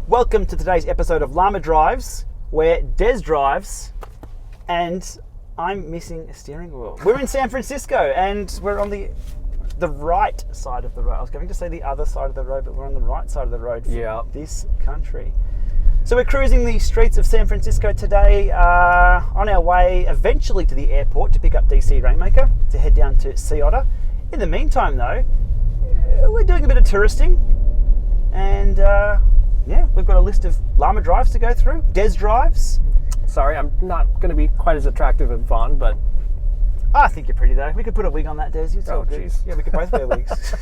Welcome to today's episode of Llama Drives, where Des drives and I'm missing a steering wheel. We're in San Francisco and we're on the right side of the road. I was going to say the other side of the road, but we're on the right side of the road for this country. So we're cruising the streets of San Francisco today, on our way eventually to the airport to pick up DC Rainmaker to head down to Sea Otter. In the meantime though, we're doing a bit of touristing and we've got a list of llama drives to go through. Des drives. Sorry, I'm not going to be quite as attractive as Vaughn, but... I think you're pretty though. We could put a wig on that, Des. It's all good. Geez. Yeah, we could both wear wigs.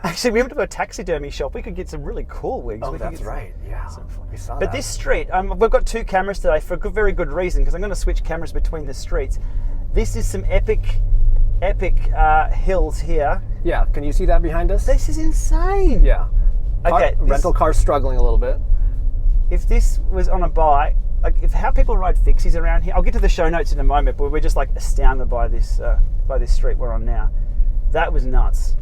Actually, we went to a taxidermy shop. We could get some really cool wigs. Oh, that's right. Yeah, we saw that. But this street, we've got two cameras today for a very good reason, because I'm going to switch cameras between the streets. This is some epic hills here. Yeah, can you see that behind us? This is insane. Yeah. Okay. Rental car's struggling a little bit. If this was on a bike, if how people ride fixies around here, I'll get to the show notes in a moment, but we're just like astounded by this street we're on now. That was nuts.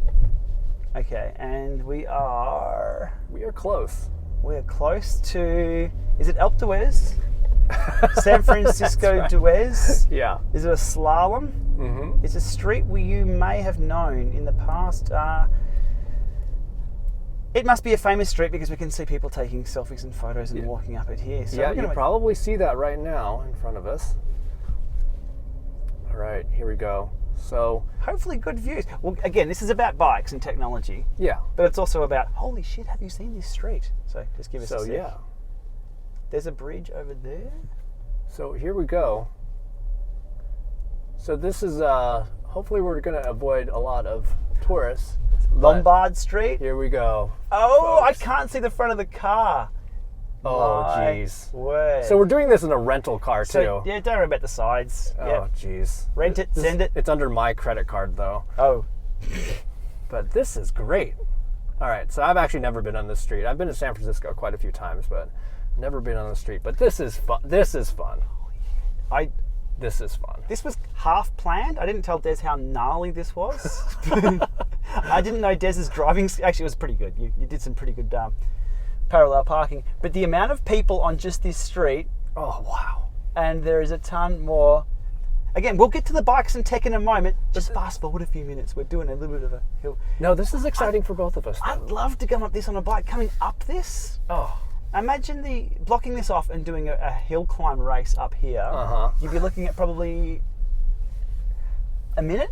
Okay, and we are close. We're close to, is it Alpe d'Huez? San Francisco d'Huez? Yeah. Is it a slalom? Mm-hmm. It's a street where you may have known in the past. It must be a famous street because we can see people taking selfies and photos and walking up it here. So yeah, you probably see that right now in front of us. All right, here we go. So hopefully good views. Well, again, this is about bikes and technology. Yeah. But it's also about, holy shit, have you seen this street? So just give us a sec. yeah. There's a bridge over there. So here we go. So this is, hopefully we're going to avoid a lot of tourists. Lombard Street. Here we go. Oh, folks. I can't see the front of the car. Oh, jeez. Word. So we're doing this in a rental car, too. Yeah, don't worry about the sides. Oh, jeez. Rent it, send it. It's under my credit card, though. Oh. But this is great. All right, so I've actually never been on this street. I've been to San Francisco quite a few times, but never been on the street. But this is fun. This is fun. This is fun. This was half planned. I didn't tell Des how gnarly this was. I didn't know Des's driving. Actually, it was pretty good. You did some pretty good parallel parking. But the amount of people on just this street. Oh, wow. And there is a ton more. Again, we'll get to the bikes and tech in a moment. Just fast forward a few minutes. We're doing a little bit of a hill. No, this is exciting for both of us. Though. I'd love to come up this on a bike. Coming up this. Oh. Imagine blocking this off and doing a hill climb race up here. Uh-huh. You'd be looking at probably a minute,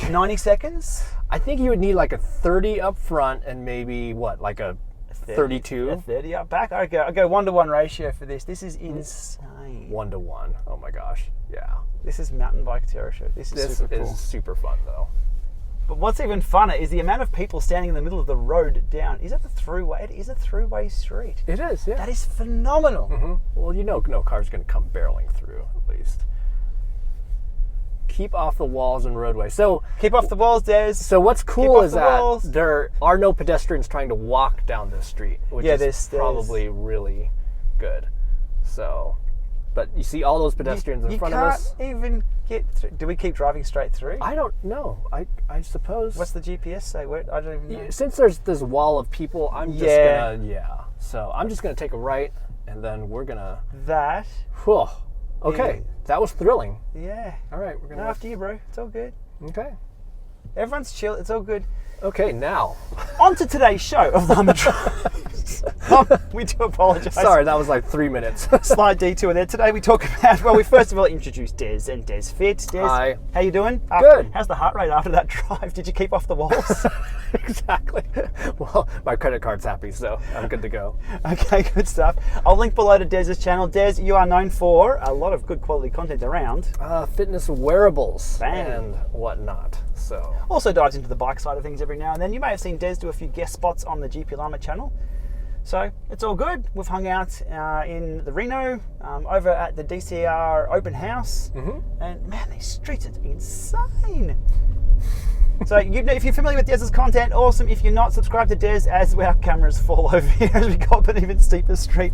90 seconds. I think you would need like a 30 up front and maybe like a 32? A 30 up back. I go 1-to-1 ratio for this. This is insane. 1-to-1. Oh my gosh. Yeah. This is mountain bike territory. This is super cool. This is super fun though. But what's even funner is the amount of people standing in the middle of the road down. Is that the throughway? It is a throughway street. It is, yeah. That is phenomenal. Mm-hmm. Well, no car's going to come barreling through, at least. Keep off the walls and roadway. So keep off the walls, Des. So what's cool is that walls. There are no pedestrians trying to walk down this street, which is probably really good. So, but you see all those pedestrians in front of us. You can't even get through. Do we keep driving straight through? I don't know. I suppose. What's the GPS say? I don't even know. Since there's this wall of people, I'm just gonna So I'm just gonna take a right, and then we're gonna. That. Whew. Okay, that was thrilling. Yeah. All right, we're gonna. After you, bro. It's all good. Okay. Everyone's chill. It's all good. Okay, now. On to today's show of Llama Drives. We do apologise. Sorry, that was like 3 minutes. Slight detour there. Today we talk about, we first of all introduce Des and Des Fit. Des, hi. How you doing? Good. How's the heart rate after that drive? Did you keep off the walls? Exactly. Well, my credit card's happy, so I'm good to go. Okay, good stuff. I'll link below to Des's channel. Des, you are known for a lot of good quality content around. Fitness wearables Bang. And whatnot. So also dives into the bike side of things every now and then. You may have seen Des do a few guest spots on the GP Llama channel. So it's all good. We've hung out in the Reno, over at the DCR open house. Mm-hmm. And man, these streets are insane. So if you're familiar with Dez's content, awesome. If you're not, subscribe to Dez as our cameras fall over here as we go up an even steeper street.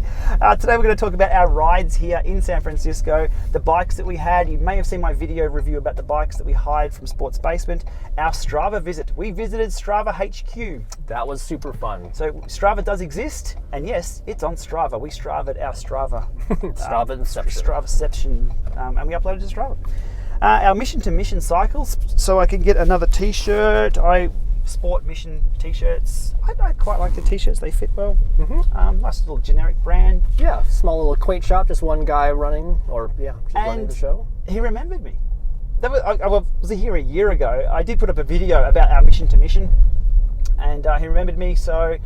Today we're going to talk about our rides here in San Francisco, the bikes that we had. You may have seen my video review about the bikes that we hired from Sports Basement. Our Strava visit. We visited Strava HQ. That was super fun. So Strava does exist, and yes, it's on Strava. We Stravad our Strava. Stravaception, and we uploaded to Strava. Our mission to mission cycles, so I can get another t-shirt. I sport mission t-shirts. I quite like the t-shirts, they fit well. Nice little generic brand. Yeah, small little quaint shop, just one guy running, running the show. He remembered me. I was here a year ago. I did put up a video about our mission to mission, and he remembered me, so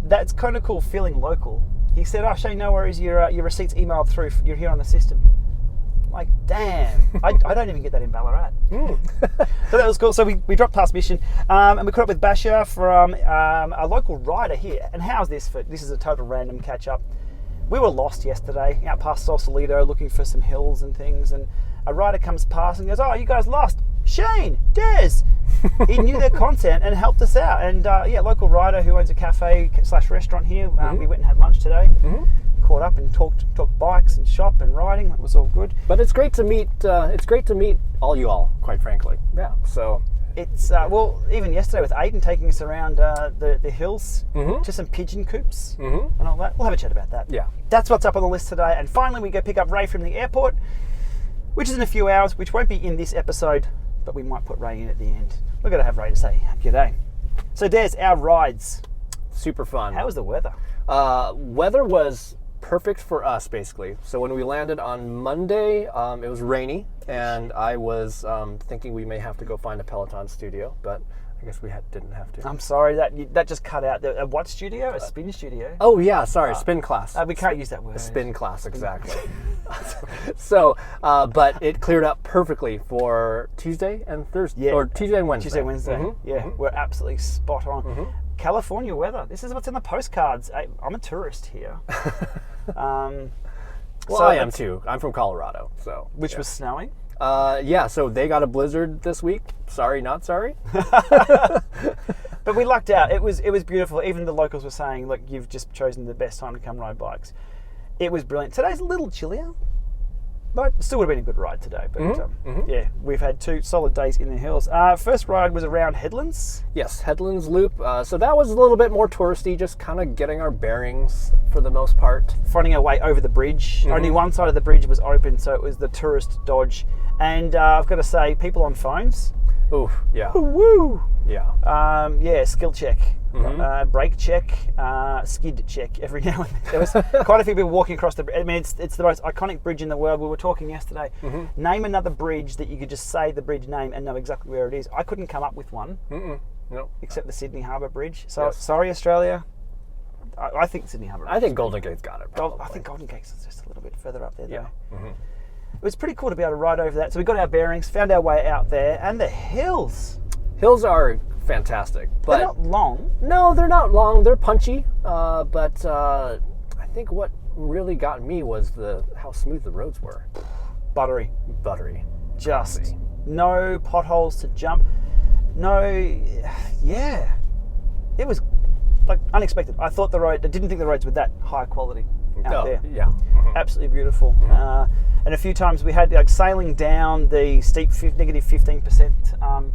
that's kind of cool, feeling local. He said, "Oh, Shane, no worries, your receipt's emailed through, you're here on the system." Like, damn, I don't even get that in Ballarat. So that was cool. So we dropped past Mission, and we caught up with Basher from a local rider here. And how's this for? This is a total random catch up. We were lost yesterday out past Sausalito looking for some hills and things, and a rider comes past and goes, "Oh, you guys lost? Shane, Dez." He knew their content and helped us out. And local rider who owns a cafe/restaurant here. We went and had lunch today. Caught up and talked bikes and shop and riding. That was all good. But it's great to meet. It's great to meet all you all, quite frankly. Yeah. So it's even yesterday with Aiden taking us around the hills to some pigeon coops and all that. We'll have a chat about that. Yeah. That's what's up on the list today. And finally, we go pick up Ray from the airport, which is in a few hours, which won't be in this episode, but we might put Ray in at the end. We're going to have Ray to say g'day. So there's our rides. Super fun. How was the weather? Weather was perfect for us, basically. So when we landed on Monday, it was rainy, and I was thinking we may have to go find a Peloton studio, but I guess we didn't have to. I'm sorry, that just cut out. A what studio? A spin studio? Oh yeah, sorry, spin class. We can't use that word. A spin class, exactly. So, but it cleared up perfectly for Tuesday and Thursday, or Tuesday and Wednesday. Tuesday, Wednesday. We're absolutely spot on. California weather. This is what's in the postcards. I'm a tourist here. Well, I am too. I'm from Colorado, so which was snowing. So they got a blizzard this week. Sorry, not sorry. But we lucked out. It was beautiful. Even the locals were saying, "Look, you've just chosen the best time to come ride bikes." It was brilliant. Today's a little chillier, but still would have been a good ride today. But we've had 2 solid days in the hills. First ride was around Headlands. Yes, Headlands Loop. So that was a little bit more touristy, just kind of getting our bearings for the most part. Finding our way over the bridge. Only one side of the bridge was open, so it was the tourist dodge. And I've got to say, people on phones. Ooh, yeah. Woo! Yeah. Skill check. Brake check, skid check every now and then. There was quite a few people walking across the bridge. I mean, it's the most iconic bridge in the world. We were talking yesterday. Name another bridge that you could just say the bridge name and know exactly where it is. I couldn't come up with one. No. Except the Sydney Harbour Bridge. So sorry, Australia. I think Sydney Harbour Bridge. I think Golden Gate's got it. I think Golden Gate's is just a little bit further up there, though. Yeah. It was pretty cool to be able to ride over that. So we got our bearings, found our way out there, and the hills. Hills are fantastic, but they're not long. No, they're not long. They're punchy, but I think what really got me was how smooth the roads were. Buttery. Just Coffee. No potholes to jump. No, it was like unexpected. I didn't think the roads were that high quality out there. Yeah, absolutely beautiful. And a few times we had like sailing down the steep negative 15%.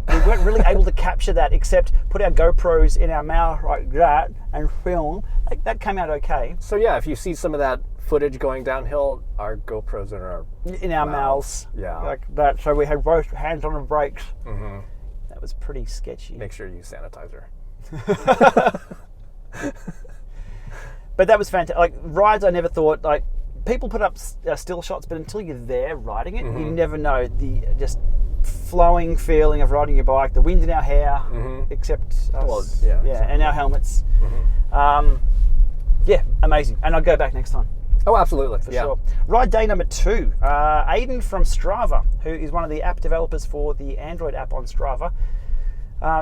We weren't really able to capture that, except put our GoPros in our mouth like that and film. Like, that came out okay. So yeah, if you see some of that footage going downhill, our GoPros are in our mouths. Yeah, like that. So we had both hands on the brakes. That was pretty sketchy. Make sure you use sanitizer. But that was fantastic. Like rides, I never thought like people put up still shots, but until you're there riding it, you never know the just flowing feeling of riding your bike, the wind in our hair, except us, exactly. And our helmets. Amazing. And I'll go back next time. Oh, absolutely. For sure. Ride day number 2. Aiden from Strava, who is one of the app developers for the Android app on Strava,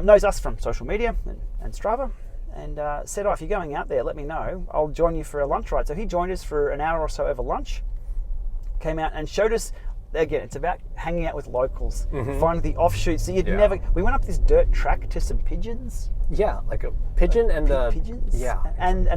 knows us from social media and Strava, and said, if you're going out there, let me know. I'll join you for a lunch ride. So he joined us for an hour or so over lunch, came out and showed us again, it's about hanging out with locals, finding the offshoots. So you'd Yeah. never. We went up this dirt track to some pigeons. Yeah, like a pigeon and Pigeons. Yeah. And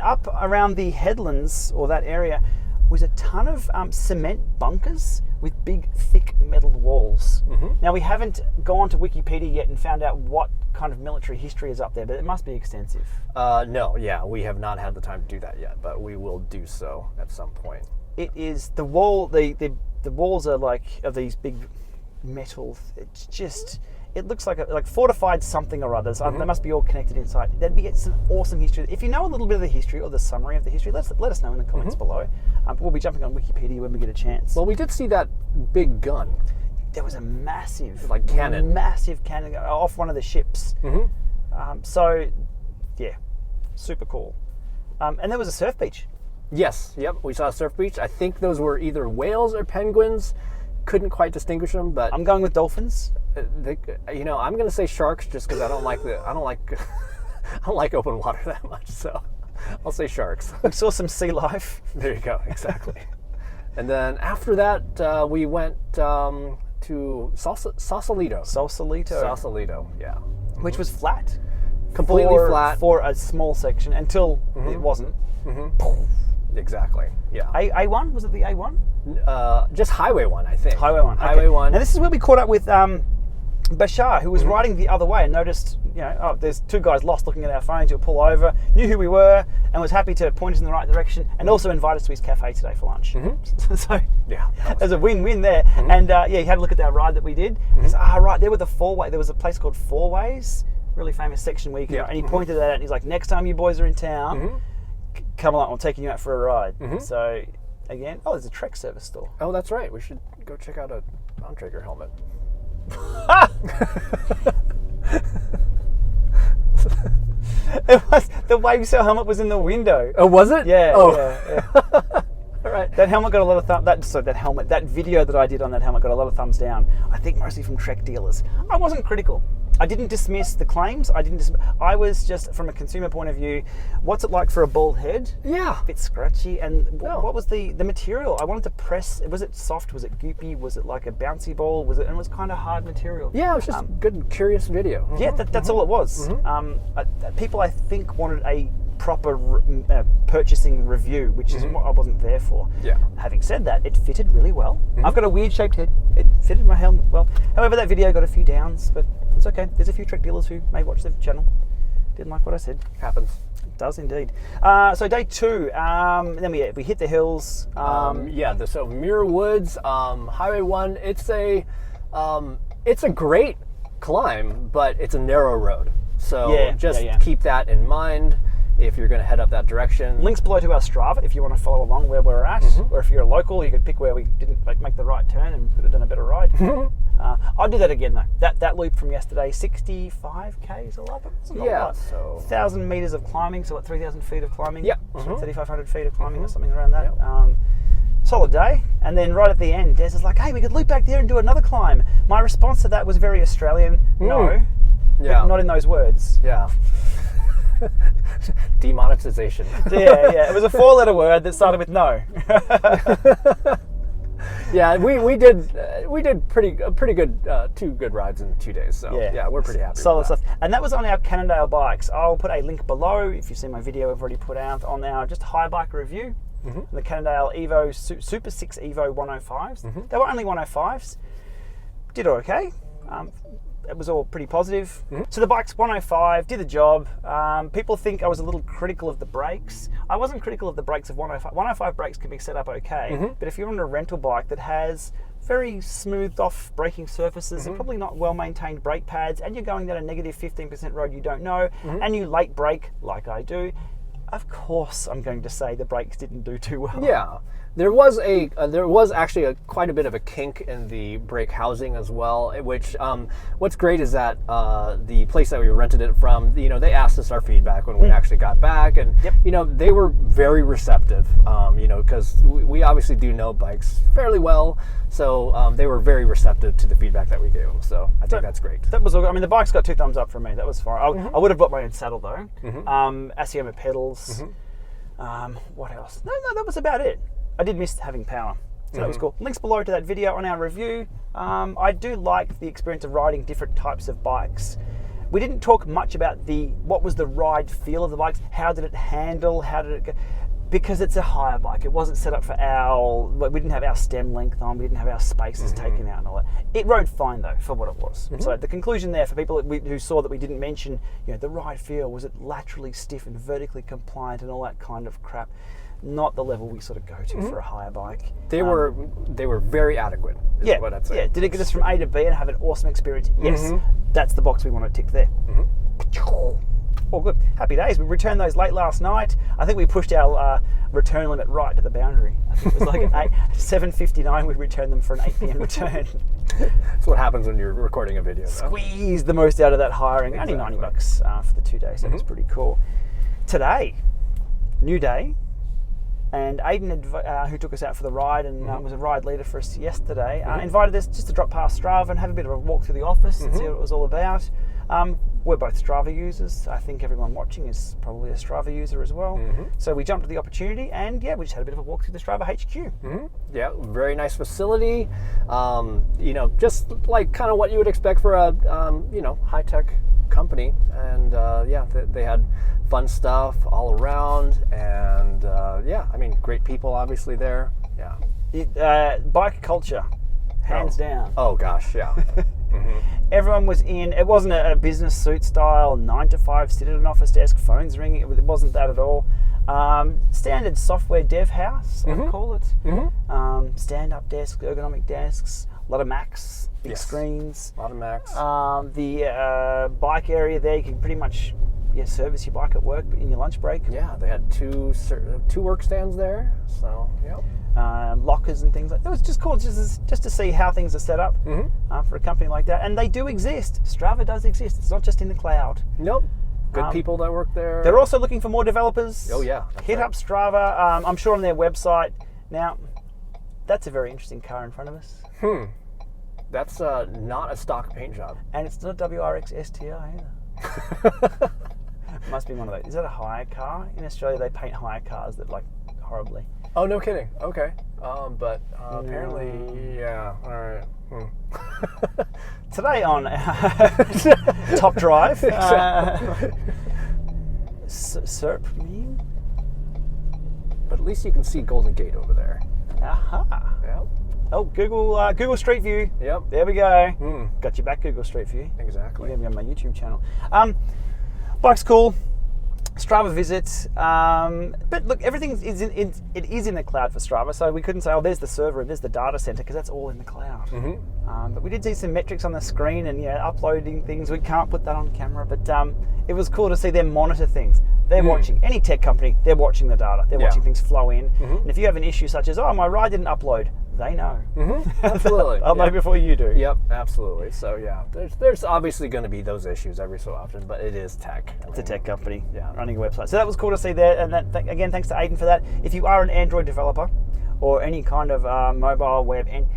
up around the headlands or that area was a ton of cement bunkers with big, thick metal walls. Now, we haven't gone to Wikipedia yet and found out what kind of military history is up there, but it must be extensive. No, yeah, we have not had the time to do that yet, but we will do so at some point. It is the wall. The walls are like of these big metal. It's just. It looks like fortified something or other. So they must be all connected inside. That'd be some awesome history. If you know a little bit of the history or the summary of the history, let us know in the comments below. We'll be jumping on Wikipedia when we get a chance. Well, we did see that big gun. There was a massive, cannon. massive cannon off one of the ships. So, yeah, super cool. And there was a surf beach. Yes, yep, we saw a surf beach. I think those were either whales or penguins. Couldn't quite distinguish them, but I'm going with dolphins. I'm going to say sharks just because I don't like I don't like open water that much. So I'll say sharks. We saw some sea life. There you go, exactly. And then after that, we went to Sausalito. Sausalito, yeah. Which was flat. Completely flat. For a small section until it wasn't. Exactly, yeah. A1? Was it the A1? Just Highway 1, I think. Highway 1. Highway 1. Now, this is where we caught up with Bashar, who was riding the other way and noticed, there's two guys lost looking at our phones. He'll pull over, knew who we were, and was happy to point us in the right direction, and also invite us to his cafe today for lunch. So, yeah, there's a win-win there. And he had a look at that ride that we did. He said, right, there were the four-way. There was a place called Four Ways, really famous section where you can, and he pointed that out, and he's like, next time you boys are in town, come along, I'm taking you out for a ride. So, again, there's a Trek service store. Oh, that's right. We should go check out a Dawntrager helmet. It was the Wavesail helmet was in the window. Oh, was it? Yeah. Oh. Yeah. All right. That helmet got a lot of that video that I did on that helmet got a lot of thumbs down. I think mostly from Trek dealers. I wasn't critical. I didn't dismiss the claims. I was just, from a consumer point of view, what's it like for a bald head? Yeah. A bit scratchy. And what was the material? I wanted to press. Was it soft? Was it goopy? Was it like a bouncy ball? And it was kind of hard material. Yeah, it was just good, curious video. Yeah, that's all it was. People, I think, wanted a proper purchasing review, which is what I wasn't there for. Yeah. Having said that, it fitted really well. I've got a weird shaped head. It fitted my helmet well. However, that video got a few downs, but it's okay. There's a few Trek dealers who may watch the channel. Didn't like what I said. Happens. It does indeed. So day 2, then we hit the hills. So Muir Woods, Highway 1. It's a great climb, but it's a narrow road. So keep that in mind if you're going to head up that direction. Links below to our Strava if you want to follow along where we're at, or if you're a local, you could pick where we didn't make the right turn and could have done a better ride. I'll do that again though. That loop from yesterday, 65 k's a lap. So 1,000 meters of climbing, so 3,000 feet of climbing. Yeah. 3,500 feet of climbing or something around that. Solid day. And then right at the end, Des is like, "Hey, we could loop back there and do another climb." My response to that was very Australian. No. Yeah. But not in those words. Yeah. Demonetization. Yeah. It was a 4-letter word that started with no. Yeah, we did pretty good 2 good rides in 2 days. So yeah, we're pretty happy. Solid with that. stuff. And that was on our Cannondale bikes. I'll put a link below if you've seen my video I've already put out on our just high bike review. The Cannondale Evo Super 6 Evo 105s. They were only 105s. Did okay. It was all pretty positive. So the bike's 105, did the job. People think I was a little critical of the brakes. I wasn't critical of the brakes of 105. 105 brakes can be set up okay, but if you're on a rental bike that has very smoothed off braking surfaces and probably not well maintained brake pads, and you're going down a negative 15% road you don't know, and you late brake like I do, of course I'm going to say the brakes didn't do too well. Yeah. There was actually quite a bit of a kink in the brake housing as well, which what's great is that the place that we rented it from, they asked us our feedback when we actually got back, and they were very receptive, because we obviously do know bikes fairly well, so they were very receptive to the feedback that we gave them, so I think that's great. That was all good. I mean, the bike's got 2 thumbs up from me. That was fine. I would have bought my own saddle though. Asioma pedals. What else? No, that was about it. I did miss having power. So that was cool. Links below to that video on our review. I do like the experience of riding different types of bikes. We didn't talk much about what was the ride feel of the bikes, how did it handle, how did it go, because it's a higher bike. It wasn't set up for we didn't have our stem length on, we didn't have our spaces taken out and all that. It rode fine though for what it was. So the conclusion there for people who saw that we didn't mention, the ride feel, was it laterally stiff and vertically compliant and all that kind of crap. Not the level we sort of go to for a higher bike. They were very adequate. Is what I'd say. Yeah. Did it get us from A to B and have an awesome experience? Yes. That's the box we want to tick there. All good. Happy days. We returned those late last night. I think we pushed our return limit right to the boundary. I think it was like at 7:59 we returned them for an 8 p.m. return. That's what happens when you're recording a video. Squeeze the most out of that hiring. Exactly. Only $90 for the 2 days. That was pretty cool. Today, new day. And Aidan, who took us out for the ride and was a ride leader for us yesterday, invited us just to drop past Strava and have a bit of a walk through the office and see what it was all about. We're both Strava users. I think everyone watching is probably a Strava user as well. So we jumped at the opportunity and we just had a bit of a walk through the Strava HQ. Yeah, very nice facility. Just like kind of what you would expect for a high-tech company. And they had fun stuff all around, and great people obviously there. Bike culture, hands down. Oh gosh, yeah. Everyone was in. It wasn't a business suit style 9 to 5 sit at an office desk, phones ringing. It wasn't that at all. Standard software dev house, I would call it. Stand-up desks, ergonomic desks, a lot of Macs, big screens. A lot of Macs. The bike area there, you can pretty much service your bike at work in your lunch break. Yeah, they had two work stands there. So lockers and things like that. It was just cool just to see how things are set up for a company like that. And they do exist. Strava does exist. It's not just in the cloud. Nope. Good people that work there. They're also looking for more developers. Oh yeah. Hit up Strava. I'm sure on their website. Now, that's a very interesting car in front of us. That's not a stock paint job. And it's not a WRX STI either. Must be one of those. Is that a hire car? In Australia, they paint hire cars that horribly. Oh, no kidding. Okay. But apparently, yeah. All right. Today on Top Drive, SERP meme? But at least you can see Golden Gate over there. Aha. Yep. Oh, Google Street View. Yep. There we go. Got you back, Google Street View. Exactly. You're going to be on my YouTube channel. Bike's cool. Strava visits, but look, everything is in the cloud for Strava, so we couldn't say, oh, there's the server and there's the data center, because that's all in the cloud. But we did see some metrics on the screen and uploading things. We can't put that on camera, but it was cool to see them monitor things. They're watching, any tech company, they're watching the data. They're watching things flow in. And if you have an issue such as, oh, my ride didn't upload, they know. Absolutely. I'll know before you do. Yep, absolutely. So yeah, there's obviously going to be those issues every so often, but it is tech. It's a tech company, running a website. So that was cool to see there, and again, thanks to Aidan for that. If you are an Android developer or any kind of mobile web, and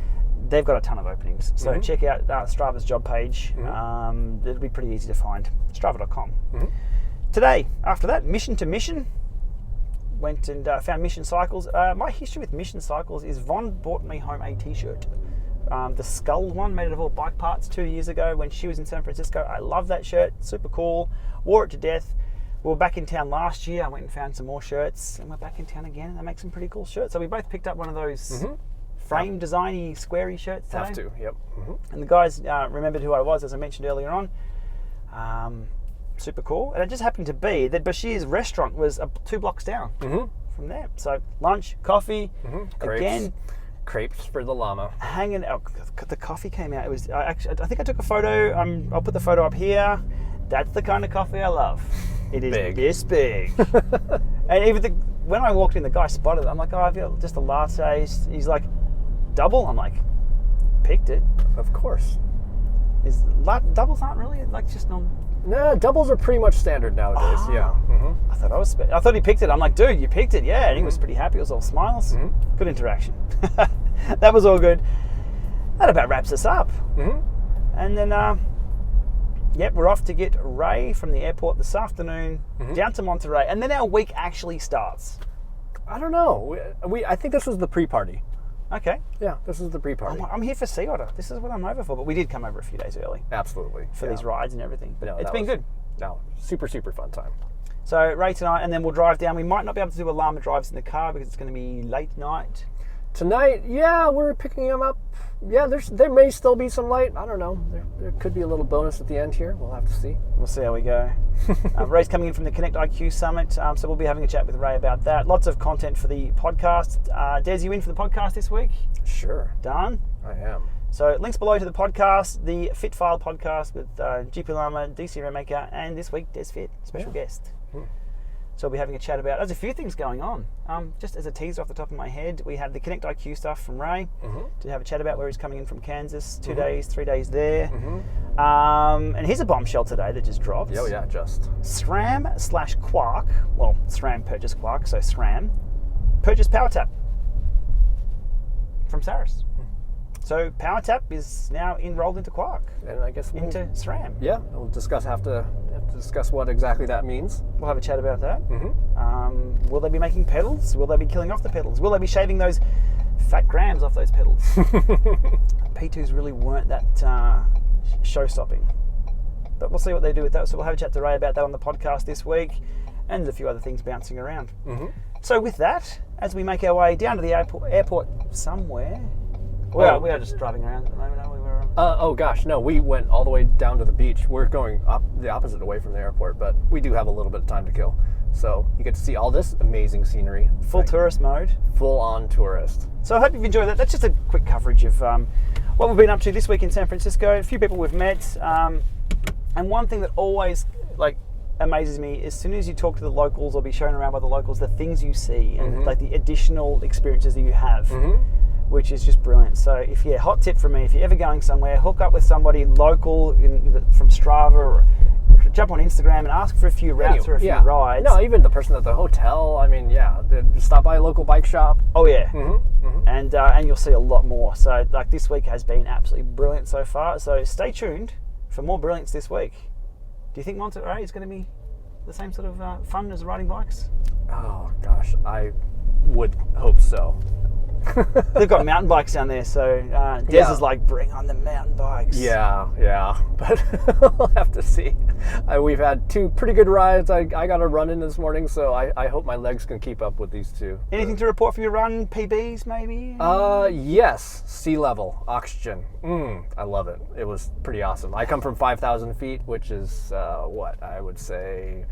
they've got a ton of openings. So check out Strava's job page. It'll be pretty easy to find. Strava.com. Today, after that, Mission to Mission. Went and found Mission Cycles. My history with Mission Cycles is Von bought me home a t-shirt. The skull one, made out of all bike parts 2 years ago when she was in San Francisco. I love that shirt, super cool. Wore it to death. We were back in town last year. I went and found some more shirts, and we're back in town again, and they make some pretty cool shirts. So we both picked up one of those frame designy, squarey shirts today. Have to, yep. And the guys remembered who I was, as I mentioned earlier on. Super cool. And it just happened to be that Bashir's restaurant was 2 blocks down from there. So lunch, coffee, again. Crepes for the llama. Hanging out. The coffee came out. It was. I think I took a photo. I'll put the photo up here. That's the kind of coffee I love. It is big. This big. And even when I walked in, the guy spotted it. I'm like, oh, I've got just a latte. He's like, double? I'm like, picked it. Of course. Doubles aren't really like just normal. No, doubles are pretty much standard nowadays. Yeah. I thought he picked it. I'm like, dude, you picked it, yeah. And he was pretty happy. It was all smiles. Good interaction. That was all good. That about wraps us up. And then, we're off to get Ray from the airport this afternoon down to Monterey, and then our week actually starts. I don't know. I think this was the pre-party. Okay. Yeah, this is the pre-party. I'm here for Sea Otter. This is what I'm over for. But we did come over a few days early Absolutely. for these rides and everything. But No, it's that been was- good. No, super, super fun time. So Ray tonight, and then we'll drive down. We might not be able to do a llama drives in the car because it's going to be late night. Tonight, yeah, we're picking them up. Yeah, there may still be some light. I don't know. There could be a little bonus at the end here. We'll have to see. We'll see how we go. Ray's coming in from the Connect IQ Summit, so we'll be having a chat with Ray about that. Lots of content for the podcast. Des, you in for the podcast this week? Sure, Done. I am. So links below to the podcast, the Fit File podcast with GP Llama, DC Remaker, and this week Des Fit, special guest. So we'll be having a chat about. There's a few things going on. Just as a teaser off the top of my head, we had the Connect IQ stuff from Ray to have a chat about where he's coming in from Kansas. 2 days, 3 days there. And here's a bombshell today that just dropped. Oh yeah, just. SRAM/Quark. Well, SRAM purchased Quark, so SRAM purchased PowerTap from Saris. So PowerTap is now enrolled into Quark, And I guess we'll, into SRAM. yeah, we'll have to discuss what exactly that means. We'll have a chat about that. Will they be making pedals? Will they be killing off the pedals? Will they be shaving those fat grams off those pedals? P2s really weren't that show-stopping. But we'll see what they do with that. So we'll have a chat to Ray about that on the podcast this week. And there's a few other things bouncing around. So with that, as we make our way down to the airport somewhere... We are just driving around at the moment, aren't we? Oh gosh, no, we went all the way down to the beach. We're going the opposite away from the airport, but we do have a little bit of time to kill. So you get to see all this amazing scenery. Full tourist mode. Full on tourist. So I hope you've enjoyed that. That's just a quick coverage of what we've been up to this week in San Francisco. A few people we've met. And one thing that always amazes me, as soon as you talk to the locals or be shown around by the locals, the things you see and the additional experiences that you have. Which is just brilliant. So hot tip from me, if you're ever going somewhere, hook up with somebody local from Strava or jump on Instagram and ask for a few routes or a few rides. No, even the person at the hotel. I mean, stop by a local bike shop. Oh yeah. And you'll see a lot more. So this week has been absolutely brilliant so far. So stay tuned for more brilliance this week. Do you think Monterey is going to be the same sort of fun as riding bikes? Oh gosh, I would hope so. They've got mountain bikes down there, so Des is like, bring on the mountain bikes. Yeah, but we'll have to see. We've had 2 pretty good rides. I got a run in this morning, so I hope my legs can keep up with these 2. Anything to report for your run? PBs, maybe? Yes, sea level, oxygen. I love it. It was pretty awesome. I come from 5,000 feet, which is, I would say...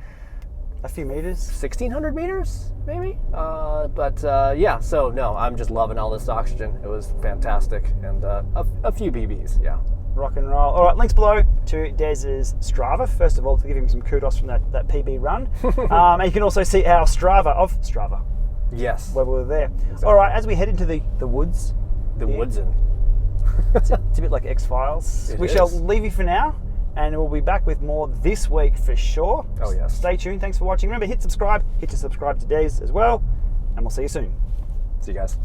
a few meters? 1,600 meters, maybe? So no, I'm just loving all this oxygen. It was fantastic. And a few BBs, yeah. Rock and roll. All right, links below to Des's Strava. First of all, to give him some kudos from that PB run. And you can also see our Strava, Yes. where we were there. Exactly. All right, as we head into the woods. The Woodsin. It's a bit like X-Files. We shall leave you for now. And we'll be back with more this week for sure. Oh, yes. Stay tuned. Thanks for watching. Remember, hit subscribe to Des as well. And we'll see you soon. See you guys.